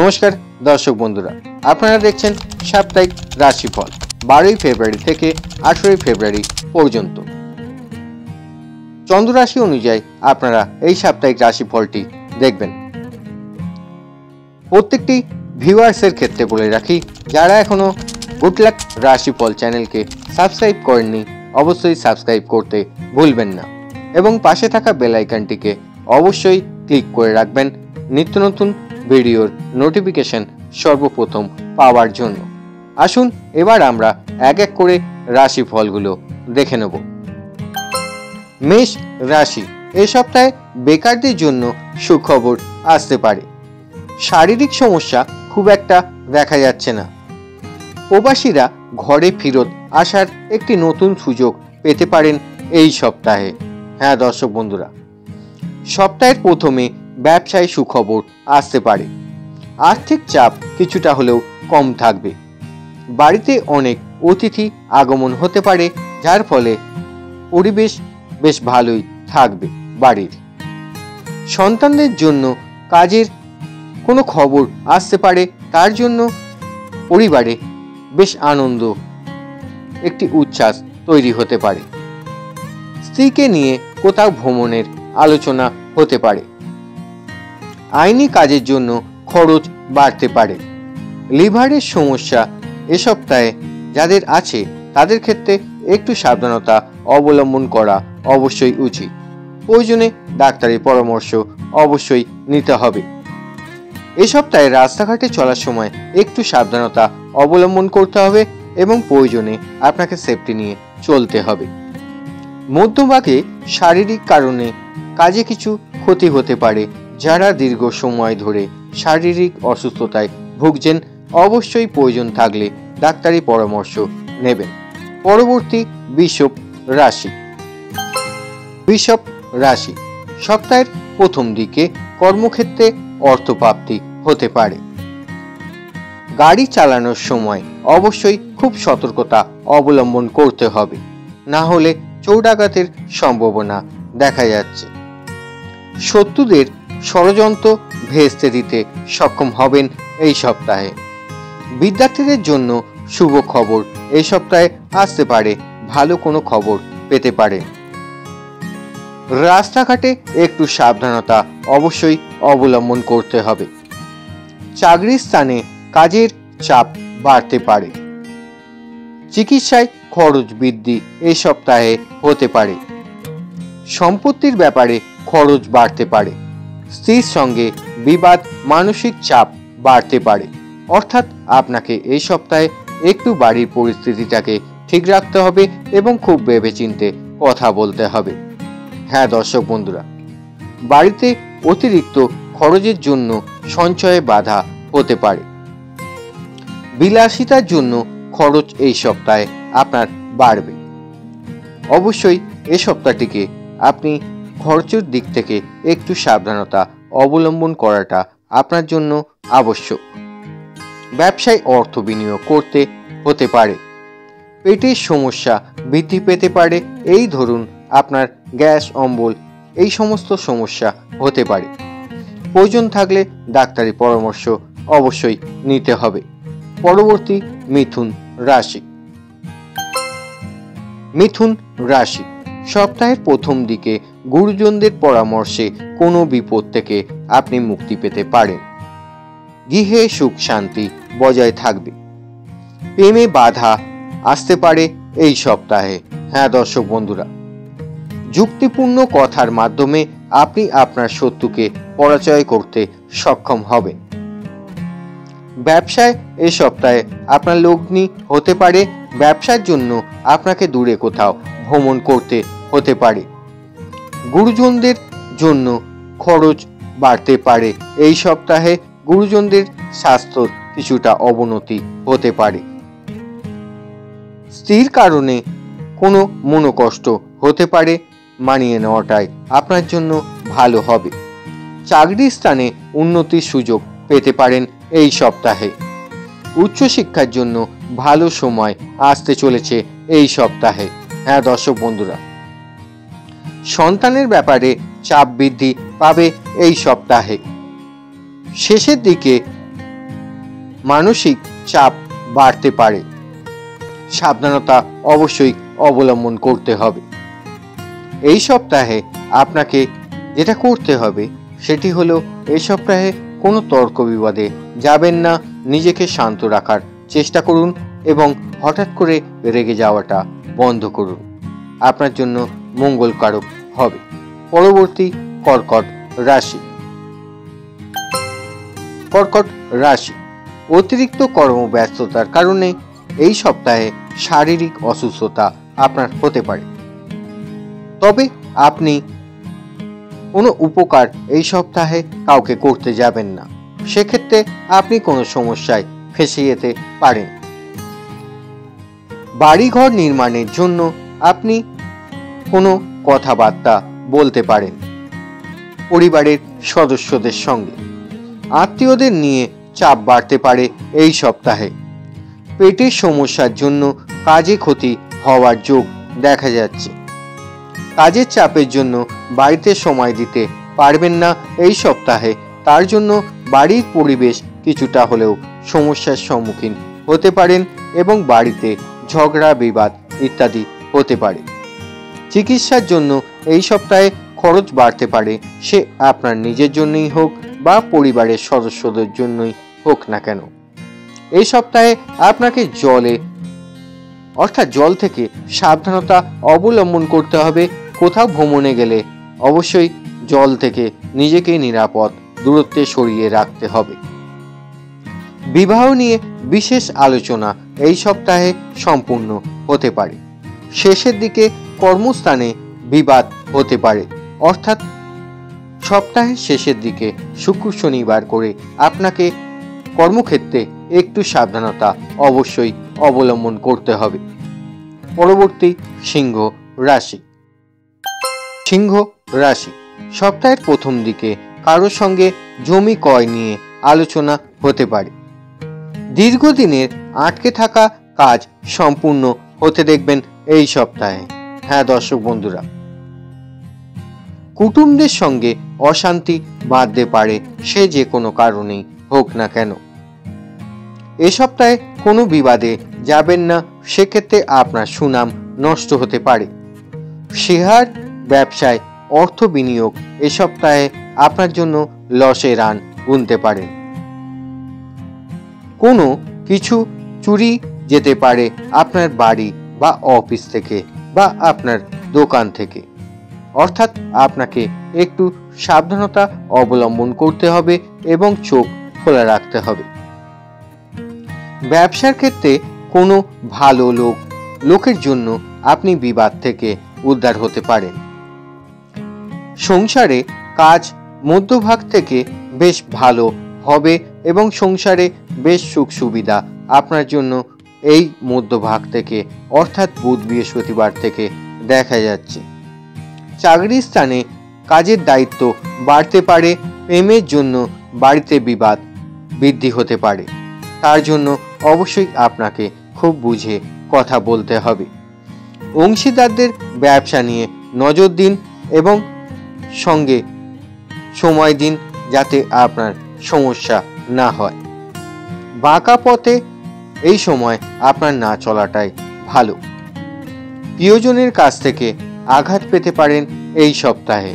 নমস্কার দর্শক বন্ধুরা, আপনারা দেখছেন সাপ্তাহিক রাশিফল 12 ফেব্রুয়ারি থেকে 18 ফেব্রুয়ারি পর্যন্ত। চন্দ্র রাশি অনুযায়ী আপনারা এই সাপ্তাহিক রাশিফলটি দেখবেন। প্রত্যেকটি ভিউয়ার্সের ক্ষেত্রে বলে রাখি, যারা এখনো গুড লাক রাশিফল চ্যানেলকে সাবস্ক্রাইব করেননি অবশ্যই সাবস্ক্রাইব করতে ভুলবেন না এবং পাশে থাকা বেল আইকনটিকে অবশ্যই ক্লিক করে রাখবেন নিত্য নতুন ভিডিওর নোটিফিকেশন সর্বপ্রথম পাওয়ার জন্য। আসুন এবার আমরা এক এক করে রাশিফলগুলো দেখে নেব। মেষ রাশি, এই সপ্তাহে বেকারদের জন্য সুখবর আসতে পারে। শারীরিক সমস্যা খুব একটা দেখা যাচ্ছে না। প্রবাসীরা ঘরে ফেরত আসার একটি নতুন সুযোগ পেতে পারেন এই সপ্তাহে। হ্যাঁ দর্শক বন্ধুরা, সপ্তাহের প্রথমে ব্যবসায় সুখবর আসতে পারে। আর্থিক চাপ কিছুটা হলেও কম থাকবে। বাড়িতে অনেক অতিথি আগমন হতে পারে, যার ফলে পরিবেশ বেশ ভালোই থাকবে বাড়ির। সন্তানদের জন্য কাজের কোনো খবর আসতে পারে, তার জন্য পরিবারে বেশ আনন্দ, একটি উচ্ছ্বাস তৈরি হতে পারে। স্ত্রীকে নিয়ে কোথাও ভ্রমণের আলোচনা হতে পারে। আইনি কাজের জন্য খরচ বাড়তে পারে। লিভারের সমস্যা এ সপ্তাহে যাদের আছে তাদের ক্ষেত্রে একটু সাবধানতা অবলম্বন করা অবশ্যই উচিত। প্রয়োজনে ডাক্তারের পরামর্শ অবশ্যই নিতে হবে। এই সপ্তাহে রাস্তাঘাটে চলার সময় একটু সাবধানতা অবলম্বন করতে হবে এবং প্রয়োজনে আপনাকে সেফটি নিয়ে চলতে হবে। মধ্যভাগে শারীরিক কারণে কাজে কিছু ক্ষতি হতে পারে। যারা দীর্ঘ সময় ধরে শারীরিক অসুস্থতায় ভুগছেন অবশ্যই প্রয়োজন থাকলে ডাক্তারি পরামর্শ নেবেন। পরবর্তী বৃষভ রাশি। বৃষভ রাশি, সপ্তাহের প্রথম দিকে কর্মক্ষেত্রে অর্থপ্রাপ্তি হতে পারে। গাড়ি চালানোর সময় অবশ্যই খুব সতর্কতা অবলম্বন করতে হবে, না হলে চোর ডাকাতের সম্ভাবনা দেখা যাচ্ছে। শত্রুদের ষড়যন্ত্র ভেস্তে দিতে সক্ষম হবেন এই সপ্তাহে। বিদ্যার্থীদের জন্য শুভ খবর এই সপ্তাহে আসতে পারে, ভালো কোনো খবর পেতে পারে। রাস্তাঘাটে একটু সাবধানতা অবশ্যই অবলম্বন করতে হবে। চাকরির স্থানে কাজের চাপ বাড়তে পারে। চিকিৎসায় খরচ বৃদ্ধি এই সপ্তাহে হতে পারে। সম্পত্তির ব্যাপারে খরচ বাড়তে পারে। স্ত্রীর সঙ্গে বিবাদ, মানসিক চাপ বাড়তে পারে। অর্থাৎ আপনাকে এই সপ্তাহে একটু বাড়ির পরিস্থিতিটাকে ঠিক রাখতে হবে এবং খুব ভেবেচিন্তে কথা বলতে হবে। হ্যাঁ দর্শক বন্ধুরা, বাড়িতে অতিরিক্ত খরচের জন্য সঞ্চয়ে বাধা হতে পারে। বিলাসিতার জন্য খরচ এই সপ্তাহে আপনার বাড়বে। অবশ্যই এই সপ্তাহটিকে আপনি খরচের দিক থেকে একটু সাবধানতা অবলম্বন করাটা আপনার জন্য আবশ্যক। ব্যবসায় অর্থ বিনিয়োগ করতে হতে পারে। পেটের সমস্যা বৃদ্ধি পেতে পারে। এই ধরুন আপনার গ্যাস, অম্বল এই সমস্ত সমস্যা হতে পারে। প্রয়োজন থাকলে ডাক্তারি পরামর্শ অবশ্যই নিতে হবে। পরবর্তী মিথুন রাশি। মিথুন রাশি, সপ্তাহের প্রথম দিকে গুরুজনদের পরামর্শে কোনো বিপদ থেকে আপনি মুক্তি পেতে পারেন। গৃহে সুখ শান্তি বজায় থাকবে। প্রেমে বাধা আসতে পারে এই সপ্তাহে। হ্যাঁ দর্শক বন্ধুরা, যুক্তিপূর্ণ কথার মাধ্যমে আপনি আপনার শত্রুকে পরাজয় করতে সক্ষম হবেন। ব্যবসায় এই সপ্তাহে আপনার লগ্নি হতে পারে। ব্যবসার জন্য আপনাকে দূরে কোথাও ভ্রমণ করতে হতে পারে। গুরুজনদের জন্য খরচ বাড়তে পারে এই সপ্তাহে। গুরুজনদের স্বাস্থ্যর কিছুটা অবনতি হতে পারে। স্ত্রীর কারণে কোনো মনোকষ্ট হতে পারে, মানিয়ে নেওয়াটাই আপনার জন্য ভালো হবে। চাকরির স্থানে উন্নতির সুযোগ পেতে পারেন এই সপ্তাহে। উচ্চশিক্ষার জন্য ভালো সময় আসতে চলেছে এই সপ্তাহে। হ্যাঁ দর্শক বন্ধুরা, সন্তানের ব্যাপারে চাপ বৃদ্ধি পাবে এই সপ্তাহে। শেষের দিকে মানসিক চাপ বাড়তে পারে। সাবধানতা অবশ্যই অবলম্বন করতে হবে। এই সপ্তাহে আপনাকে যেটা করতে হবে সেটি হলো এই সপ্তাহে কোনো তর্ক বিবাদে যাবেন না, নিজেকে শান্ত রাখার চেষ্টা করুন এবং হঠাৎ করে রেগে যাওয়াটা বন্ধ করুন। আপনার জন্য মঙ্গলকারক হবে। পরবর্তী কর্কট রাশি। কর্কট রাশি, অতিরিক্ত কর্মব্যস্ততার কারণে এই সপ্তাহে শারীরিক অসুস্থতা আপনার হতে পারে, তবে আপনি কোনো উপকার এই সপ্তাহে কাউকে করতে যাবেন না, সেক্ষেত্রে আপনি কোনো সমস্যায় ফেঁসে যেতে পারেন। বাড়িঘর নির্মাণের জন্য আপনি কোনো কথাবার্তা বলতে পারেন পরিবারের সদস্যদের সঙ্গে। আত্মীয়দের নিয়ে চাপ বাড়তে পারে এই সপ্তাহে। পেটের সমস্যার জন্য কাজে ক্ষতি হওয়ার যোগ দেখা যাচ্ছে। কাজের চাপের জন্য বাড়িতে সময় দিতে পারবেন না এই সপ্তাহে, তার জন্য বাড়ির পরিবেশ কিছুটা হলেও সমস্যার সম্মুখীন হতে পারেন এবং বাড়িতে ঝগড়া বিবাদ ইত্যাদি হতে পারে। চিকিৎসার জন্য এই সপ্তাহে খরচ বাড়তে পারে, সে আপনার নিজের জন্যই হোক বা পরিবারের সদস্যদের জন্যই হোক না কেন। এই সপ্তাহে আপনাকে জল থেকে সাবধানতা অবলম্বন করতে হবে। কোথাও ভ্রমণে গেলে অবশ্যই জল থেকে নিজেকে নিরাপদ দূরত্বে সরিয়ে রাখতে হবে। বিবাহ নিয়ে বিশেষ আলোচনা এই সপ্তাহে সম্পূর্ণ হতে পারে। শেষের দিকে কর্মস্থানে বিবাদ হতে পারে, অর্থাৎ সপ্তাহের শেষের দিকে শুক্র শনিবার করে আপনাকে কর্মক্ষেত্রে একটু সাবধানতা অবশ্যই অবলম্বন করতে হবে। পরবর্তী সিংহ রাশি। সিংহ রাশি, সপ্তাহের প্রথম দিকে কারোর সঙ্গে জমি ক্রয় নিয়ে আলোচনা হতে পারে। দীর্ঘদিনের আটকে থাকা কাজ সম্পূর্ণ হতে দেখবেন এই সপ্তাহে। হ্যাঁ দর্শক বন্ধুরা, কুটুমদের সঙ্গে অশান্তি বাঁধতে পারে, সে যে কোনো কারণেই হোক না কেন। এ সপ্তাহে কোনো বিবাদে যাবেন না, সেক্ষেত্রে আপনার সুনাম নষ্ট হতে পারে। শেয়ার ব্যবসায় অর্থ বিনিয়োগ এ সপ্তাহে আপনার জন্য লসে রান গুনতে পারেন। কোনো কিছু চুরি যেতে পারে আপনার বাড়ি বা অফিস থেকে বা আপনার দোকান থেকে, অর্থাৎ আপনাকে একটু সাবধানতা অবলম্বন করতে হবে এবং চোখ খোলা রাখতে হবে। ব্যবসার ক্ষেত্রে কোনো ভালো লোকের জন্য আপনি বিবাদ থেকে উদ্ধার হতে পারেন। সংসারে কাজ মধ্যভাগ থেকে বেশ ভালো হবে এবং সংসারে বেশ সুখ সুবিধা আপনার জন্য এই মধ্যভাগ থেকে, অর্থাৎ বুধ বৃহস্পতিবার থেকে দেখা যাচ্ছে। চাকরির স্থানে কাজের দায়িত্ব বাড়তে পারে। প্রেমের জন্য বাড়িতে বিবাদ বৃদ্ধি হতে পারে, তার জন্য অবশ্যই আপনাকে খুব বুঝে কথা বলতে হবে। অংশীদারদের ব্যবসা নিয়ে নজর দিন এবং সঙ্গে সময় দিন যাতে আপনার সমস্যা না হয়। বাঁকা পথে এই সময় আপনার না চলাটাই ভালো। প্রিয়জনের কাছ থেকে আঘাত পেতে পারেন এই সপ্তাহে।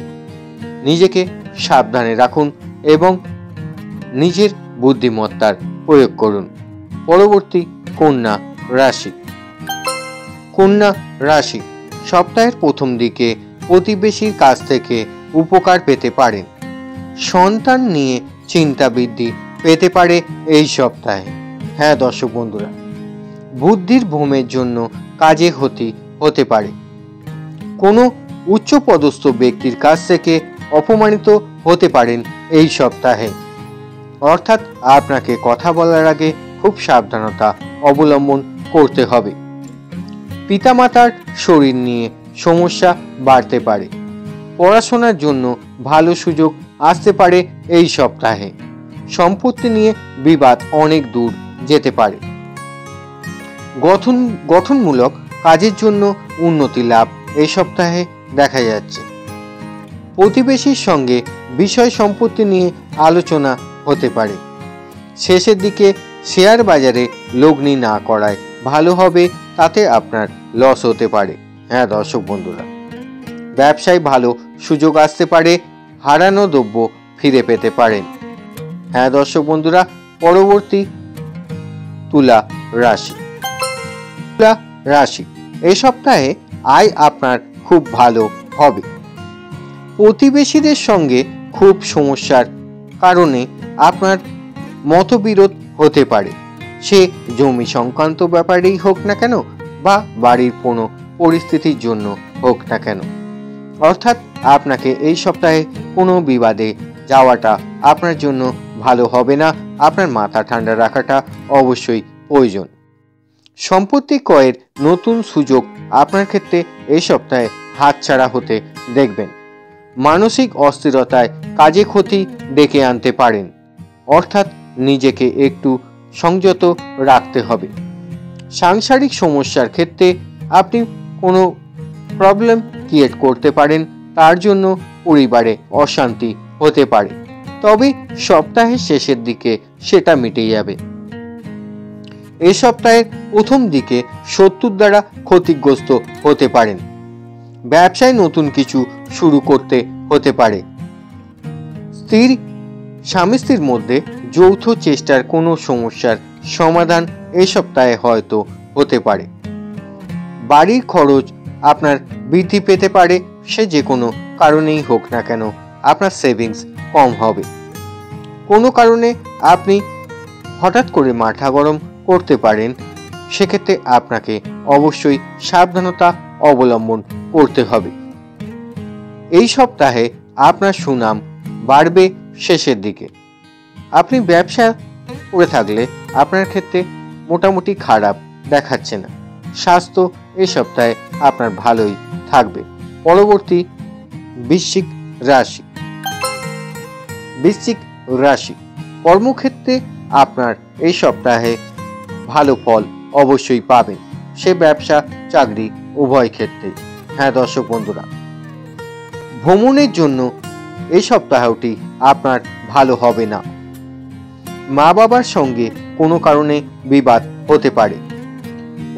নিজেকে সাবধানে রাখুন এবং নিজের বুদ্ধিমত্তার প্রয়োগ করুন। পরবর্তী কন্যা রাশি। কন্যা রাশি, সপ্তাহের প্রথম দিকে প্রতিবেশীর কাছ থেকে উপকার পেতে পারেন। সন্তান নিয়ে চিন্তা বৃদ্ধি পেতে পারে এই সপ্তাহে। হ্যাঁ দর্শক বন্ধুরা, বুদ্ধির ভ্রমের জন্য কাজে ক্ষতি হতে পারে। কোনো উচ্চপদস্থ ব্যক্তির কাছ থেকে অপমানিত হতে পারেন এই সপ্তাহে, অর্থাৎ আপনাকে কথা বলার আগে খুব সাবধানতা অবলম্বন করতে হবে। পিতামাতার শরীর নিয়ে সমস্যা বাড়তে পারে। পড়াশোনার জন্য ভালো সুযোগ আসতে পারে এই সপ্তাহে। সম্পত্তি নিয়ে বিবাদ অনেক দূর যেতে পারে। গঠনমূলক কাজের জন্য উন্নতি লাভ এই সপ্তাহে দেখা যাচ্ছে। প্রতিবেশীর সঙ্গে বিষয় সম্পত্তি নিয়ে আলোচনা হতে পারে। শেষের দিকে শেয়ার বাজারে লগ্নি না করায় ভালো হবে, তাতে আপনার লস হতে পারে। হ্যাঁ দর্শক বন্ধুরা, ব্যবসায় ভালো সুযোগ আসতে পারে, হারানো দ্রব্য ফিরে পেতে পারেন। হ্যাঁ দর্শক বন্ধুরা, পরবর্তী তুলা রাশি। তুলা রাশি, এই সপ্তাহে আয় আপনার খুব ভালো হবে। প্রতিবেশীদের সঙ্গে খুব সমস্যার কারণে আপনার মতবিরোধ হতে পারে, সে জমি সংক্রান্ত ব্যাপারেই হোক না কেন বা বাড়ির কোনো পরিস্থিতির জন্য হোক না কেন। অর্থাৎ আপনাকে এই সপ্তাহে কোনো বিবাদে যাওয়াটা আপনার জন্য ভালো হবে না। আপনার মাথা ঠান্ডা রাখাটা অবশ্যই প্রয়োজন। সম্পত্তি ক্রয়ের নতুন সুযোগ আপনার ক্ষেত্রে এই সপ্তাহে হাতছাড়া হতে দেখবেন। মানসিক অস্থিরতায় কাজে ক্ষতি ডেকে আনতে পারেন, অর্থাৎ নিজেকে একটু সংযত রাখতে হবে। সাংসারিক সমস্যার ক্ষেত্রে আপনি কোনো প্রবলেম ক্রিয়েট করতে পারেন, তার জন্য পরিবারে অশান্তি হতে পারে, তবে সপ্তাহের শেষের দিকে সেটা মিটে যাবে। এই সপ্তাহের প্রথম দিকে শত্রুর দ্বারা ক্ষতিগ্রস্ত হতে পারেন। ব্যবসায় নতুন কিছু শুরু করতে হতে পারে। স্বামী স্ত্রীর মধ্যে যৌথ চেষ্টার কোনো সমস্যার সমাধান এই সপ্তাহে হয়তো হতে পারে। বাড়ির খরচ আপনার বৃদ্ধি পেতে পারে, সে যে কোনো কারণেই হোক না কেন আপনার সেভিংস কম হবে। কোনো কারণে আপনি হঠাৎ করে মাথা গরম করতে পারেন, সেক্ষেত্রে আপনাকে অবশ্যই সাবধানতা অবলম্বন করতে হবে। এই সপ্তাহে আপনার সুনাম বাড়বে শেষের দিকে। আপনি ব্যবসা করে থাকলে আপনার ক্ষেত্রে মোটামুটি খারাপ দেখাচ্ছে না। স্বাস্থ্য এই সপ্তাহে আপনার ভালোই থাকবে। পরবর্তী বৃশ্চিক রাশি। বৃশ্চিক রাশি, কর্মক্ষেত্রে আপনার এই সপ্তাহে ভালো ফল অবশ্যই পাবেন, সে ব্যবসা চাকরি উভয় ক্ষেত্রে। হ্যাঁ দর্শক বন্ধুরা, ভ্রমণের জন্য এই সপ্তাহটি আপনার ভালো হবে না। মা বাবার সঙ্গে কোনো কারণে বিবাদ হতে পারে।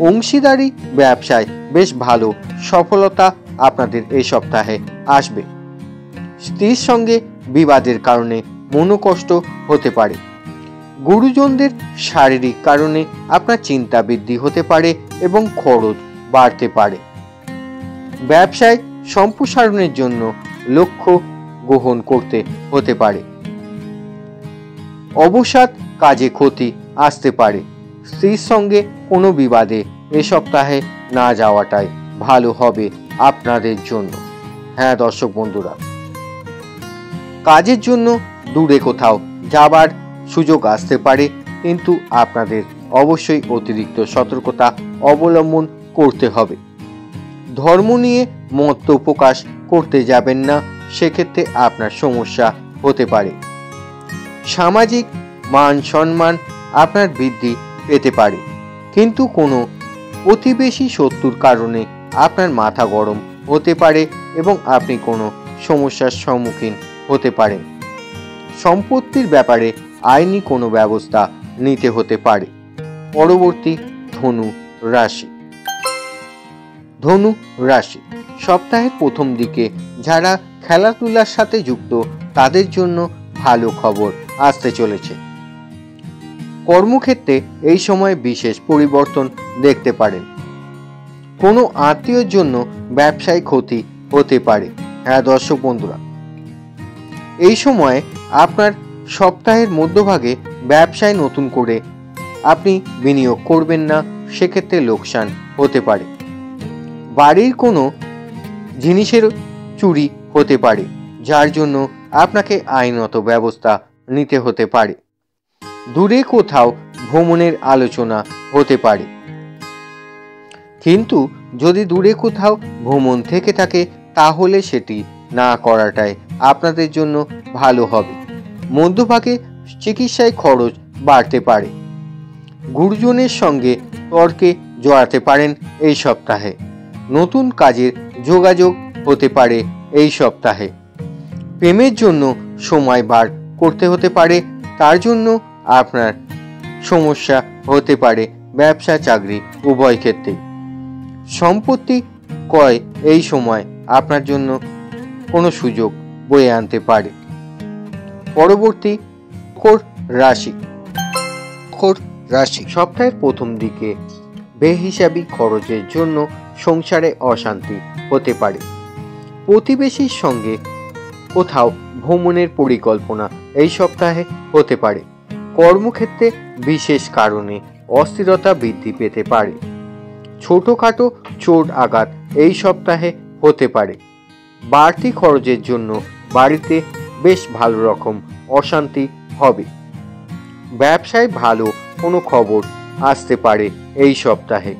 অংশীদারি ব্যবসায় বেশ ভালো সফলতা আপনাদের এই সপ্তাহে আসবে। স্ত্রীর সঙ্গে বিবাদের কারণে মনোকষ্ট হতে পারে। গুরুজনদের শারীরিক কারণে আপনার চিন্তা বৃদ্ধি হতে পারে এবং খরচ বাড়তে পারে। ব্যবসায় সম্প্রসারণের জন্য লক্ষ্য গ্রহণ করতে হতে পারে। অবসাদ কাজে ক্ষতি আসতে পারে। স্ত্রীর সঙ্গে কোনো বিবাদে এ সপ্তাহে না যাওয়াটাই ভালো হবে আপনাদের জন্য। হ্যাঁ দর্শক বন্ধুরা, কাজের জন্য দূরে কোথাও যাবার সুযোগ আসতে পারে, কিন্তু আপনাদের অবশ্যই অতিরিক্ত সতর্কতা অবলম্বন করতে হবে। ধর্ম নিয়ে মত প্রকাশ করতে যাবেন না, সেক্ষেত্রে আপনার সমস্যা হতে পারে। সামাজিক মান সম্মান আপনার বৃদ্ধি পেতে পারে, কিন্তু কোনো প্রতিবেশী শত্রুর কারণে আপনার মাথা গরম হতে পারে এবং আপনি কোনো সমস্যার সম্মুখীন হতে পারেন। সম্পত্তির ব্যাপারে আইনি কোনো ব্যবস্থা নিতে হতে পারে। পরবর্তী ধনু রাশি। ধনু রাশি, সপ্তাহের প্রথম দিকে যারা খেলাধুলার সাথে যুক্ত তাদের জন্য ভালো খবর আসতে চলেছে। কর্মক্ষেত্রে এই সময় বিশেষ পরিবর্তন দেখতে পারেন। কোনো আত্মীয়ের জন্য ব্যবসায় ক্ষতি হতে পারে। হ্যাঁ দর্শক বন্ধুরা, এই সময় আপনার সপ্তাহের মধ্যভাগে ব্যবসায় নতুন করে আপনি বিনিয়োগ করবেন না, সেক্ষেত্রে লোকসান হতে পারে। বাড়ির কোনো জিনিসের চুরি হতে পারে, যার জন্য আপনাকে আইনত ব্যবস্থা নিতে হতে পারে। দূরে কোথাও ভ্রমণের আলোচনা হতে পারে, কিন্তু যদি দূরে কোথাও ভ্রমণ থেকে থাকে তাহলে সেটি না করাটাই আপনাদের জন্য ভালো হবে। মধ্যভাগে চিকিৎসায় খরচ বাড়তে পারে। গুরুজনের সঙ্গে তর্কে জড়াতে পারেন এই সপ্তাহে। নতুন কাজের যোগাযোগ হতে পারে এই সপ্তাহে। প্রেমের জন্য সময় বার করতে হতে পারে, তার জন্য আপনার সমস্যা হতে পারে ব্যবসা চাকরি উভয় ক্ষেত্রে। সম্পত্তি ক্রয় এই সময় আপনার জন্য কোনো সুযোগ বয়ে আনতে পারে। পরবর্তী মকর রাশি। মকর রাশি সপ্তাহের প্রথম দিকে বেহিসাবি খরচের জন্য সংসারে অশান্তি হতে পারে। প্রতিবেশীর সঙ্গে কোথাও ভ্রমণের পরিকল্পনা এই সপ্তাহে হতে পারে। কর্মক্ষেত্রে বিশেষ কারণে অস্থিরতা বৃদ্ধি পেতে পারে। ছোটখাটো চোট আঘাত এই সপ্তাহে হতে পারে। বাড়তি খরচের জন্য বাড়িতে বেশ ভালো রকম অশান্তি হবে। ব্যবসায় ভালো কোনো খবর আসতে পারে এই সপ্তাহে।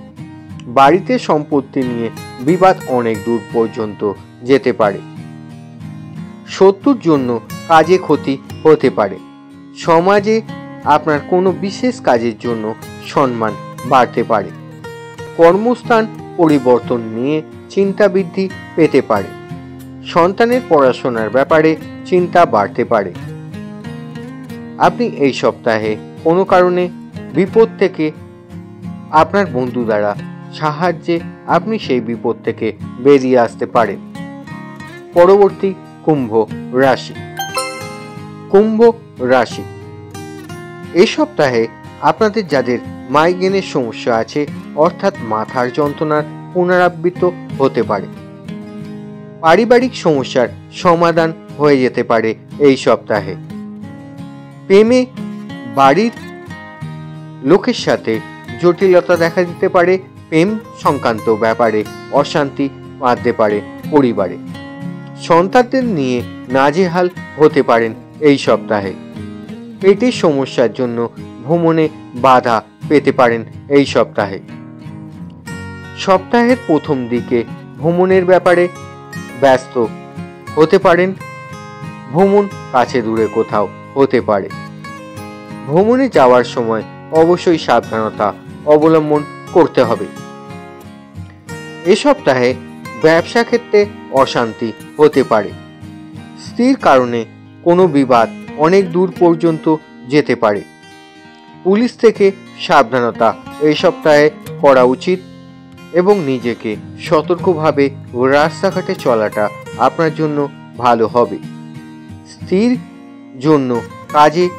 বাড়িতে সম্পত্তি নিয়ে বিবাদ অনেক দূর পর্যন্ত যেতে পারে। শত্রুর জন্য কাজে ক্ষতি হতে পারে। সমাজে আপনার কোনো বিশেষ কাজের জন্য সম্মান বাড়তে পারে। কর্মস্থান পরিবর্তন নিয়ে চিন্তা বৃদ্ধি পেতে পারে। সন্তানের পড়াশোনার ব্যাপারে চিন্তা বাড়তে পারে। আপনি এই সপ্তাহে কোনো কারণে বিপদ থেকে আপনার বন্ধু দ্বারা সাহায্যে আপনি সেই বিপদ থেকে বেরিয়ে আসতে পারেন। পরবর্তী কুম্ভ রাশি। কুম্ভ রাশি এই সপ্তাহে আপনাদের যাদের মাইগ্রেনের সমস্যা আছে অর্থাৎ মাথার যন্ত্রণার পুনরাবৃত্ত হতে পারে। পারিবারিক সমস্যার সমাধান হয়ে যেতে পারে এই সপ্তাহে। প্রেমে বাড়ির লোকের সাথে জটিলতা দেখা দিতে পারে। প্রেম সংক্রান্ত ব্যাপারে অশান্তি বাঁধতে পারে পরিবারে। সন্তানদের নিয়ে নাজেহাল হতে পারেন এই সপ্তাহে। পেটের সমস্যার জন্য ভ্রমণে বাধা পেতে পারেন এই সপ্তাহে। সপ্তাহের প্রথম দিকে ভ্রমণের ব্যাপারে ব্যস্ত হতে পারেন। ভ্রমণ কাছে দূরে কোথাও হতে পারে। ভ্রমণে যাওয়ার সময় অবশ্যই সাবধানতা অবলম্বন করতে হবে। এ সপ্তাহে ব্যবসা ক্ষেত্রে অশান্তি হতে পারে। স্ত্রীর কারণে কোনো বিবাদ অনেক দূর পর্যন্ত যেতে পারে। পুলিশ থেকে সাবধানতা এই সপ্তাহে করা উচিত এবং নিজেকে সতর্কভাবে রাস্তাঘাটে চলাটা আপনার জন্য ভালো হবে। স্ত্রীর জন্য কাজে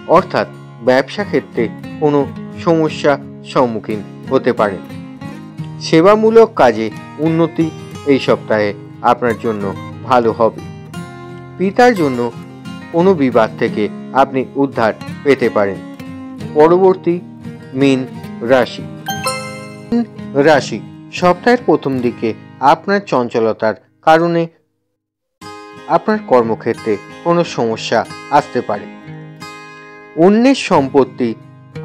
অর্থাৎ ব্যবসা ক্ষেত্রে কোনো সমস্যা সম্মুখীন হতে পারেন। সেবামূলক কাজে উন্নতি এই সপ্তাহে আপনার জন্য ভালো হবে। পিতার জন্য কোনো বিবাদ থেকে আপনি উদ্ধার পেতে পারেন। পরবর্তী মীন রাশি। মীন রাশি সপ্তাহের প্রথম দিকে আপনার চঞ্চলতার কারণে আপনার কর্মক্ষেত্রে কোনো সমস্যা আসতে পারে। অন্যের সম্পত্তি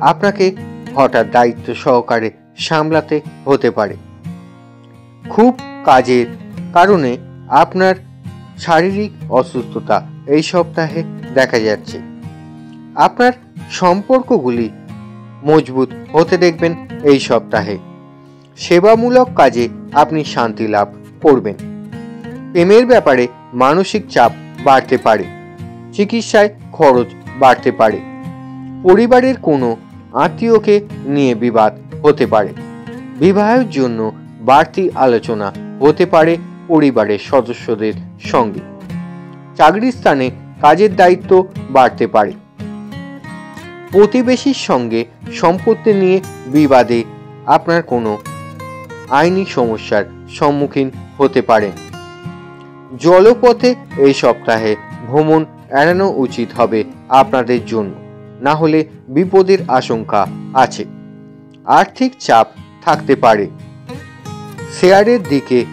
আপনাকে হঠাৎ দায়িত্ব সহকারে সামলাতে হতে পারে। খুব কাজের কারণে আপনার শারীরিক অসুস্থতা এই সপ্তাহে দেখা যাচ্ছে। আপনার সম্পর্কগুলি মজবুত হতে দেখবেন এই সপ্তাহে। সেবামূলক কাজে আপনি শান্তি লাভ করবেন। প্রেমের ব্যাপারে মানসিক চাপ বাড়তে পারে। চিকিৎসায় খরচ বাড়তে পারে। পরিবারের কোনো আত্মীয়কে নিয়ে বিবাদ হতে পারে। বিবাহের জন্য বাড়তি আলোচনা হতে পারে পরিবারের সদস্যদের সঙ্গে। চাকরির স্থানে কাজের দায়িত্ব বাড়তে পারে। প্রতিবেশীর সঙ্গে সম্পত্তি নিয়ে বিবাদে আপনার কোনো আইনি সমস্যার সম্মুখীন হতে পারেন। জলপথে এই সপ্তাহে ভ্রমণ এড়ানো উচিত হবে আপনাদের জন্য, না হলে বিপদের আশঙ্কা আছে। আর্থিক চাপ থাকতে পারে। শেয়ারের দিকে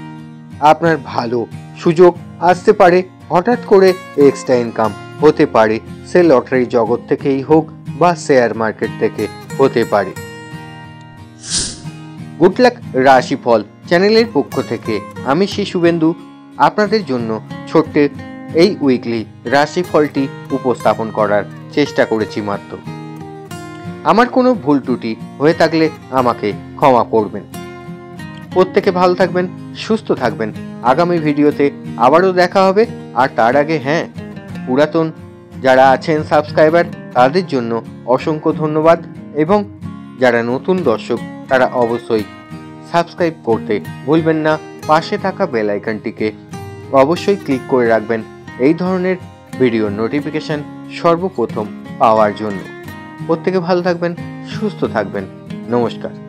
আপনার ভালো সুযোগ আসতে পারে। হঠাৎ করে এক্সট্রা ইনকাম হতে পারে। সে লটারি জগৎ থেকেই হোক বা শেয়ার মার্কেট থেকে হতে পারে। গুড লাক রাশিফল চ্যানেলের পক্ষ থেকে আমি শ্রী শুভেন্দু আপনাদের জন্য ছোট্ট এই উইকলি রাশিফলটি উপস্থাপন করার চেষ্টা করেছি মাত্র। আমার কোনো ভুল ত্রুটি হয়ে থাকলে আমাকে ক্ষমা করবেন। প্রত্যেকে ভালো থাকবেন, সুস্থ থাকবেন। আগামী ভিডিওতে আবারও দেখা হবে। আর তার আগে পুরাতন যারা আছেন সাবস্ক্রাইবার তাদের জন্য অসংখ্য ধন্যবাদ, এবং যারা নতুন দর্শক তারা অবশ্যই সাবস্ক্রাইব করতে ভুলবেন না। পাশে থাকা বেল আইকনটিকে অবশ্যই ক্লিক করে রাখবেন এই ধরনের ভিডিওর নোটিফিকেশন সর্বপ্রথম পাওয়ার জন্য। প্রত্যেকে ভালো থাকবেন, সুস্থ থাকবেন। নমস্কার।